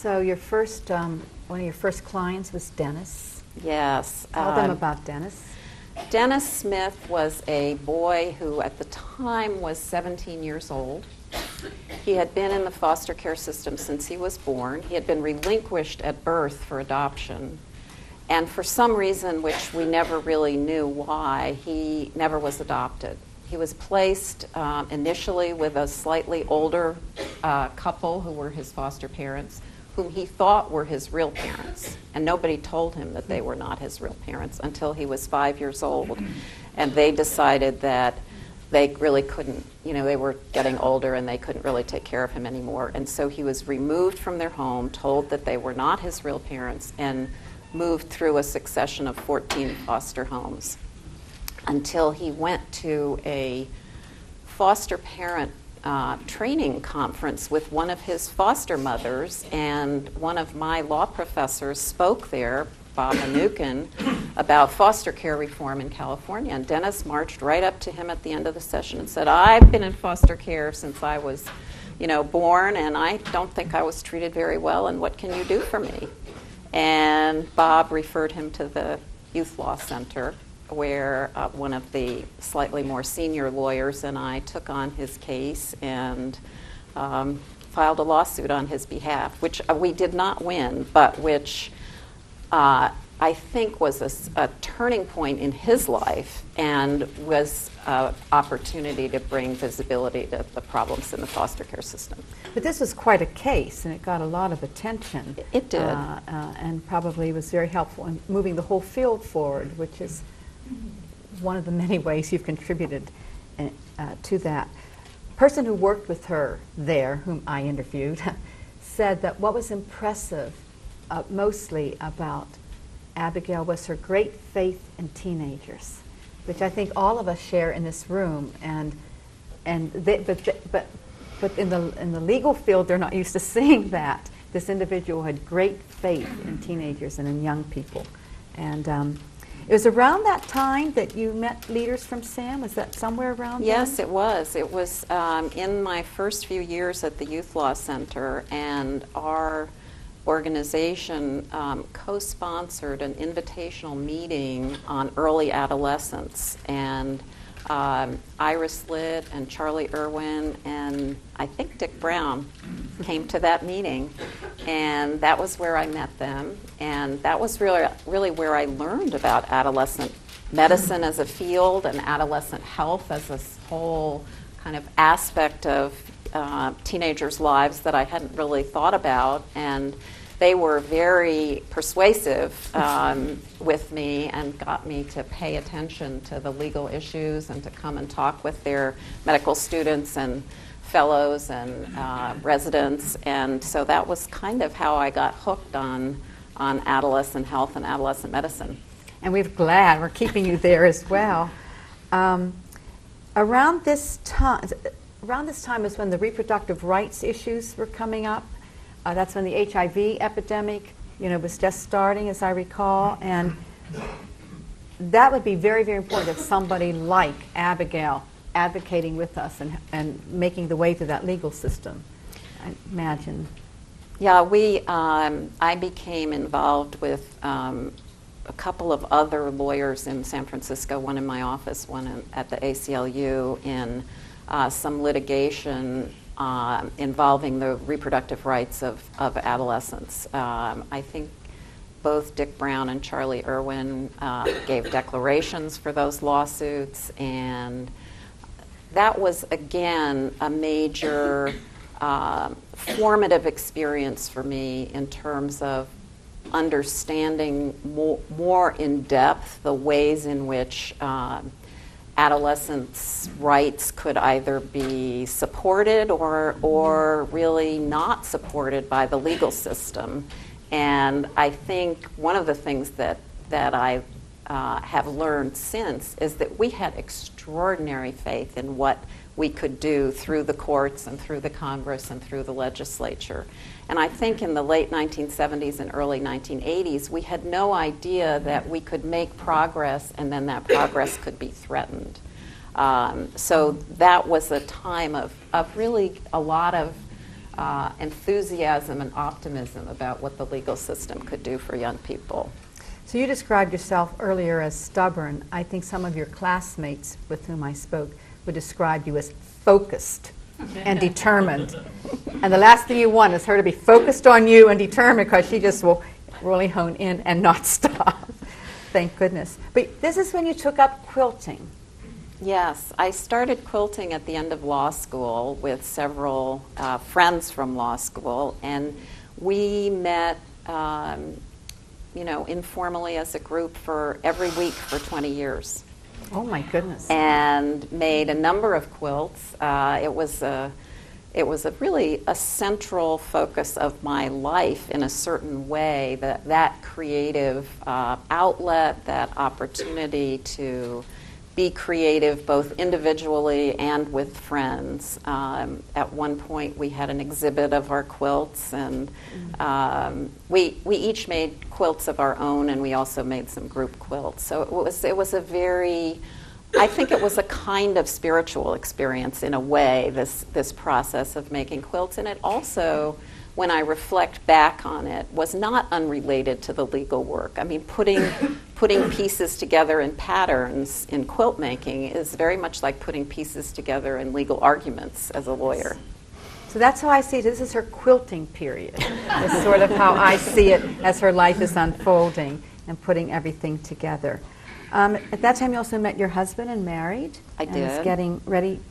So your first, one of your first clients was Dennis. Yes. Tell them about Dennis. Dennis Smith was a boy who at the time was 17 years old. He had been in the foster care system since he was born. He had been relinquished at birth for adoption. And for some reason, which we never really knew why, he never was adopted. He was placed initially with a slightly older couple who were his foster parents, whom he thought were his real parents. And nobody told him that they were not his real parents until he was 5 years old. And they decided that they really couldn't, they were getting older and they couldn't really take care of him anymore. And so he was removed from their home, told that they were not his real parents, and moved through a succession of 14 foster homes until he went to a foster parent training conference with one of his foster mothers, and one of my law professors spoke there, Bob Anukin, about foster care reform in California. And Dennis marched right up to him at the end of the session and said, "I've been in foster care since I was, born, and I don't think I was treated very well, and what can you do for me?" And Bob referred him to the Youth Law Center, where one of the slightly more senior lawyers and I took on his case and filed a lawsuit on his behalf, which we did not win, but which I think was a turning point in his life and was an opportunity to bring visibility to the problems in the foster care system. But this was quite a case, and it got a lot of attention. It did. And probably was very helpful in moving the whole field forward, which is one of the many ways you've contributed to that. The person who worked with her there, whom I interviewed, said that what was impressive mostly about Abigail was her great faith in teenagers, which I think all of us share in this room. But in the legal field, they're not used to seeing that. This individual had great faith in teenagers and in young people. And it was around that time that you met leaders from SAHM? Was that somewhere around then? Yes, it was. It was in my first few years at the Youth Law Center, and our organization co-sponsored an invitational meeting on early adolescence. And Iris Litt and Charlie Irwin and I think Dick Brown came to that meeting, and that was where I met them, and that was really where I learned about adolescent medicine as a field and adolescent health as a whole kind of aspect of teenagers' lives that I hadn't really thought about. And they were very persuasive with me and got me to pay attention to the legal issues and to come and talk with their medical students and fellows and residents. And so that was kind of how I got hooked on adolescent health and adolescent medicine. And we're glad we're keeping you there as well. Around this time is when the reproductive rights issues were coming up. That's when the HIV epidemic, was just starting, as I recall, and that would be very, very important if somebody like Abigail advocating with us and making the way through that legal system, I imagine. Yeah, I became involved with a couple of other lawyers in San Francisco, one in my office, one at the ACLU, in some litigation involving the reproductive rights of adolescents. I think both Dick Brown and Charlie Irwin gave declarations for those lawsuits, and that was, again, a major formative experience for me in terms of understanding more in depth the ways in which adolescents' rights could either be supported or really not supported by the legal system. And I think one of the things that I have learned since is that we had extraordinary faith in what we could do through the courts and through the Congress and through the legislature. And I think in the late 1970s and early 1980s, we had no idea that we could make progress and then that progress could be threatened. So that was a time of really a lot of enthusiasm and optimism about what the legal system could do for young people. So you described yourself earlier as stubborn. I think some of your classmates with whom I spoke would describe you as focused and determined. And the last thing you want is her to be focused on you and determined, because she just will really hone in and not stop. Thank goodness. But this is when you took up quilting. Yes, I started quilting at the end of law school with several friends from law school, and we met informally as a group for every week for 20 years. Oh my goodness. And made a number of quilts. It was a really a central focus of my life in a certain way, that creative outlet, that opportunity to be creative both individually and with friends. At one point we had an exhibit of our quilts, and we each made quilts of our own, and we also made some group quilts. So it was a very, I think it was a kind of spiritual experience in a way, this process of making quilts. And it also, when I reflect back on it, was not unrelated to the legal work. I mean, putting pieces together in patterns in quilt making is very much like putting pieces together in legal arguments as a lawyer. So that's how I see it. This is her quilting period. It's sort of how I see it as her life is unfolding and putting everything together. At that time you also met your husband and married. I and did. Was getting ready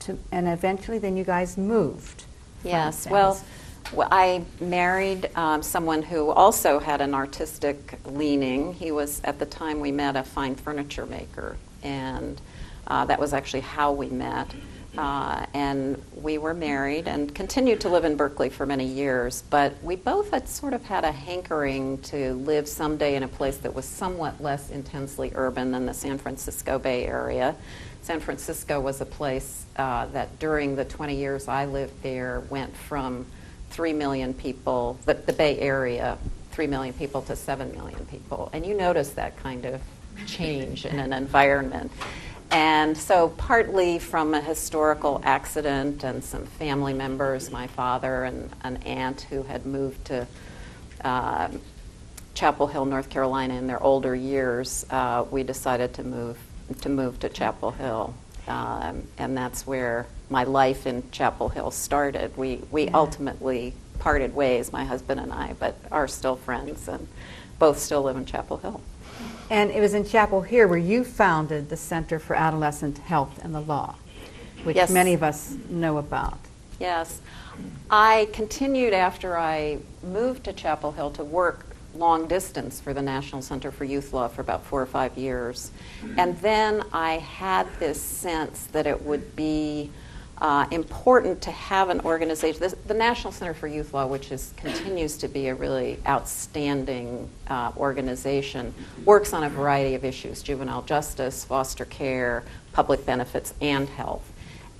to, and eventually then you guys moved. Yes, well, I married someone who also had an artistic leaning. He was, at the time we met, a fine furniture maker, and that was actually how we met. And we were married and continued to live in Berkeley for many years, but we both had sort of had a hankering to live someday in a place that was somewhat less intensely urban than the San Francisco Bay Area. San Francisco was a place that during the 20 years I lived there went from 3 million people, the Bay Area, 3 million people to 7 million people. And you notice that kind of change in an environment. And so partly from a historical accident and some family members, my father and an aunt who had moved to Chapel Hill, North Carolina in their older years, we decided to move to Chapel Hill. And that's where my life in Chapel Hill started. We ultimately parted ways, my husband and I, but are still friends and both still live in Chapel Hill. And it was in Chapel Hill where you founded the Center for Adolescent Health and the Law, which Yes. many of us know about. Yes. I continued after I moved to Chapel Hill to work long distance for the National Center for Youth Law for about 4 or 5 years. And then I had this sense that it would be important to have an organization. The National Center for Youth Law, which continues to be a really outstanding organization, works on a variety of issues: juvenile justice, foster care, public benefits, and health.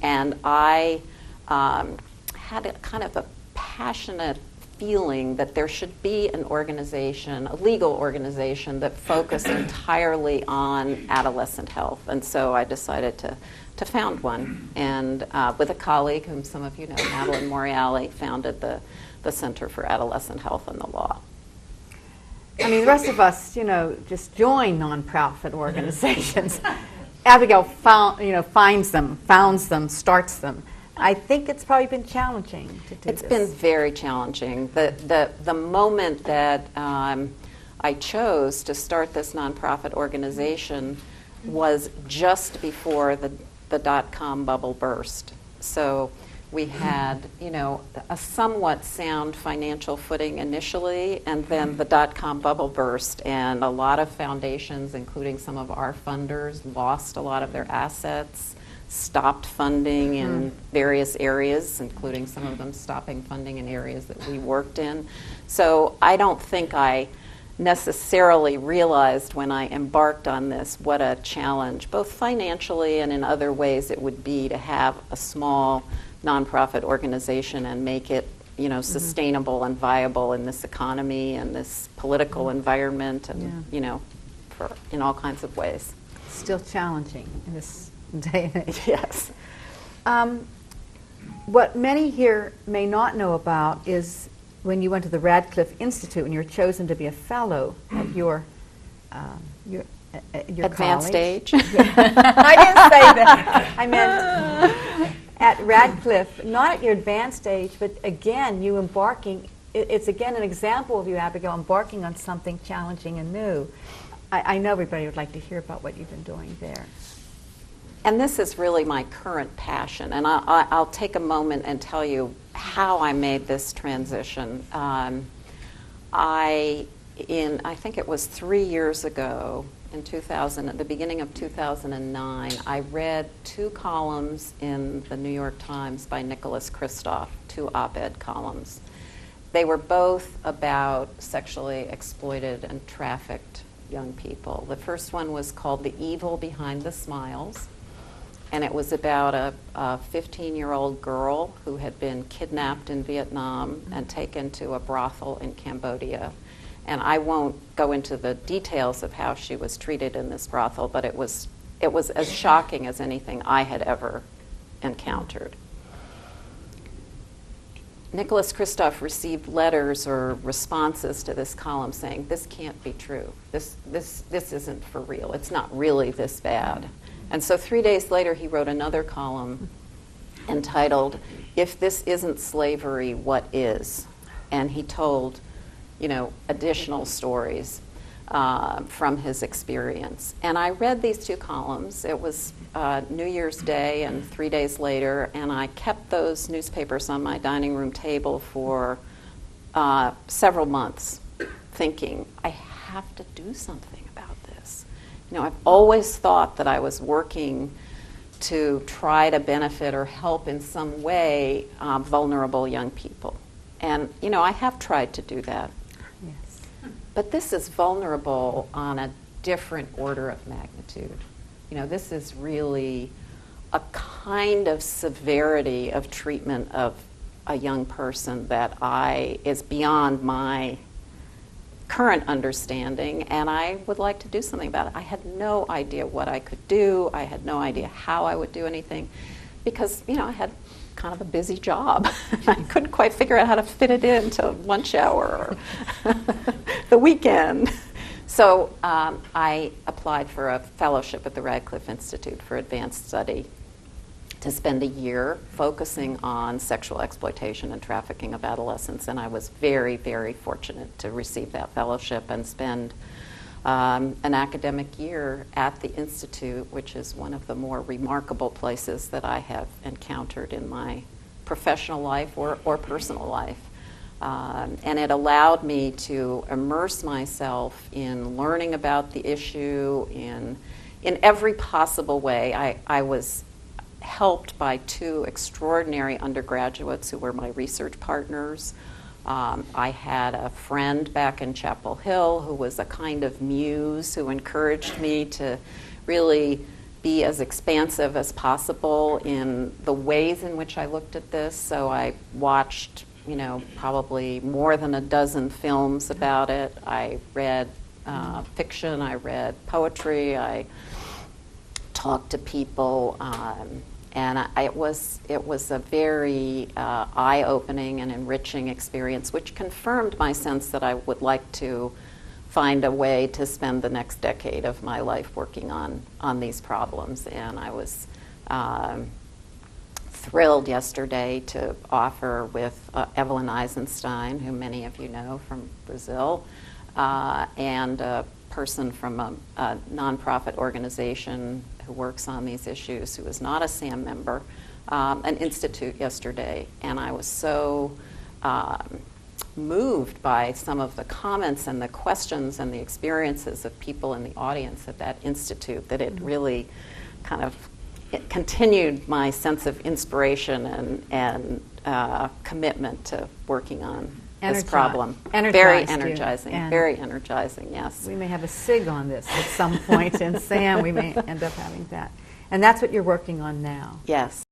And I had a kind of a passionate feeling that there should be an organization, a legal organization, that focused entirely on adolescent health. And so I decided to found one, and with a colleague whom some of you know, Madeline Moriali, founded the Center for Adolescent Health and the Law. I mean, the rest of us, just join nonprofit organizations. Abigail finds them, founds them, starts them. I think it's probably been challenging to do It's this. been very challenging. The moment that I chose to start this nonprofit organization was just before the dot-com bubble burst. So we had, a somewhat sound financial footing initially, and then the dot-com bubble burst, and a lot of foundations, including some of our funders, lost a lot of their assets, stopped funding in various areas, including some of them stopping funding in areas that we worked in. So I don't think I necessarily realized when I embarked on this what a challenge, both financially and in other ways, it would be to have a small nonprofit organization and make it, sustainable and viable in this economy and this political environment, and in all kinds of ways. Still challenging in this day and age. Yes. What many here may not know about is when you went to the Radcliffe Institute and you were chosen to be a fellow at your Advanced college. age. I didn't say that. I meant at Radcliffe, not at your advanced age, but again, you embarking. It's again an example of you, Abigail, embarking on something challenging and new. I know everybody would like to hear about what you've been doing there. And this is really my current passion, and I'll take a moment and tell you how I made this transition. I think it was 3 years ago, in 2000, at the beginning of 2009, I read 2 columns in the New York Times by Nicholas Kristof, 2 op-ed columns. They were both about sexually exploited and trafficked young people. The first one was called The Evil Behind the Smiles, and it was about a 15-year-old girl who had been kidnapped in Vietnam and taken to a brothel in Cambodia. And I won't go into the details of how she was treated in this brothel, but it was as shocking as anything I had ever encountered. Nicholas Kristof received letters or responses to this column saying, "This can't be true. This isn't for real. It's not really this bad." And so 3 days later, he wrote another column entitled, "If This Isn't Slavery, What Is?" And he told, additional stories from his experience. And I read these 2 columns. It was New Year's Day and 3 days later, and I kept those newspapers on my dining room table for several months, thinking, I have to do something about this. I've always thought that I was working to try to benefit or help in some way vulnerable young people. And, I have tried to do that. Yes. But this is vulnerable on a different order of magnitude. This is really a kind of severity of treatment of a young person that is beyond my current understanding, and I would like to do something about it. I had no idea what I could do. I had no idea how I would do anything because, I had kind of a busy job. I couldn't quite figure out how to fit it into lunch hour or the weekend. So I applied for a fellowship at the Radcliffe Institute for Advanced Study to spend a year focusing on sexual exploitation and trafficking of adolescents, and I was very, very fortunate to receive that fellowship and spend an academic year at the Institute, which is one of the more remarkable places that I have encountered in my professional life or personal life. And it allowed me to immerse myself in learning about the issue in every possible way. I was helped by 2 extraordinary undergraduates who were my research partners. I had a friend back in Chapel Hill who was a kind of muse who encouraged me to really be as expansive as possible in the ways in which I looked at this. So I watched, probably more than a dozen films about it. I read fiction, I read poetry, I talked to people, and it was a very eye-opening and enriching experience, which confirmed my sense that I would like to find a way to spend the next decade of my life working on these problems. And I was thrilled yesterday to offer with Evelyn Eisenstein, who many of you know from Brazil, and a person from a nonprofit organization who works on these issues, who is not a SAHM member, an institute yesterday. And I was so moved by some of the comments and the questions and the experiences of people in the audience at that institute that it really kind of continued my sense of inspiration and commitment to working on this problem. Very energizing, very energizing, yes. We may have a SIG on this at some point in SAM. We may end up having that. And that's what you're working on now. Yes.